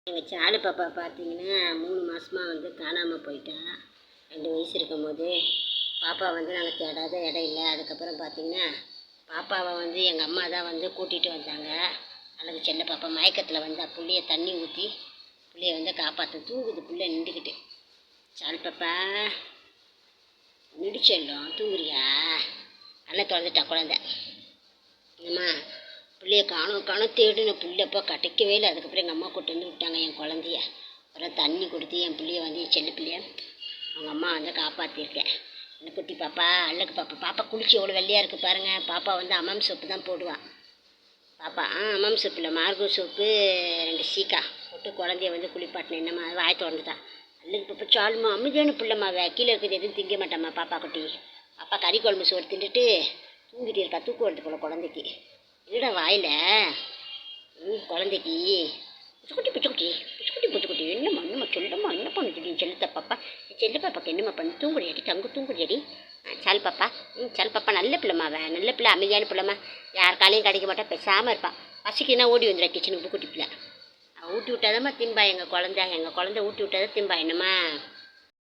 எங்கள் சாலு பாப்பா பார்த்தீங்கன்னா 3 மாதமாக காணாமல் போயிட்டா. 2 வயசு இருக்கும்போது பாப்பா நாங்கள் தேடாத இடம் இல்லை. அதுக்கப்புறம் பார்த்தீங்கன்னா பாப்பாவை எங்கள் அம்மா தான் கூட்டிகிட்டு வந்தாங்க. அழகு செல்ல பாப்பா மயக்கத்தில் புள்ளைய தண்ணி ஊற்றி புள்ளைய காப்பாற்ற தூங்குது. புள்ளை நின்றுக்கிட்டு சாலு பாப்பா நிடிச்செல்லும் தூங்குறியா? நல்லா திறந்துட்டா குழந்த. அம்மா பிள்ளைய காணும் தேடுன புள்ளப்போ கிடைக்கவே இல்லை. அதுக்கப்புறம் எங்கள் அம்மா கூட்டு விட்டாங்க என் குழந்தைய. அப்புறம் தண்ணி கொடுத்து என் பிள்ளைய என் செல்ல பிள்ளைய அவங்க அம்மா காப்பாற்றிருக்கேன். இந்த குட்டி பாப்பா அழகு பாப்பா. பாப்பா குளிச்சு எவ்வளோ வெள்ளையாக இருக்குது பாருங்கள். பாப்பா அம்மம் சோப்பு தான் போடுவான். பாப்பா அம்மம் சோப்பு இல்லை, மார்கோ சோப்பு 2 சீக்கா போட்டு குழந்தைய குளிப்பாட்டினேன். என்னம்மா வாய் திறந்துட்டான். அழகு பாப்பா சாலுமா அமைதியான பிள்ளைம்மா. கீழே இருக்குது எதுவும் திங்க மாட்டாம்மா பாப்பா குட்டி. பாப்பா கறி குழம்பு சோறு தின்றுட்டு தூங்கிட்டு இருக்கா. தூக்கம் வருது போல குழந்தைக்கு. இல்லைடா வாயில் குழந்தைக்கு புச்சுக்குட்டி என்னம்மா சொல்லம்மா என்ன பண்ணுச்சு செல்லுத்த பாப்பா. செல்லு பாப்பாக்கு என்னம்மா பண்ணு? தூங்குடியாடி தூங்குடியாடி. சால் பாப்பா சால் பாப்பா நல்ல பிள்ளைம்மா. நல்ல பிள்ளை, அமைதியான பிள்ளைம்மா. யார் காலையும் கிடைக்க மாட்டா, பேசாமல் இருப்பாள். பசிக்குன்னா ஓடி வந்துடுறா கிச்சனுக்கு. குட்டி பிள்ளை ஊட்டி விட்டாதாம்மா திம்பா. எங்கள் குழந்தை ஊட்டி விட்டாதான் திம்பா. என்னம்மா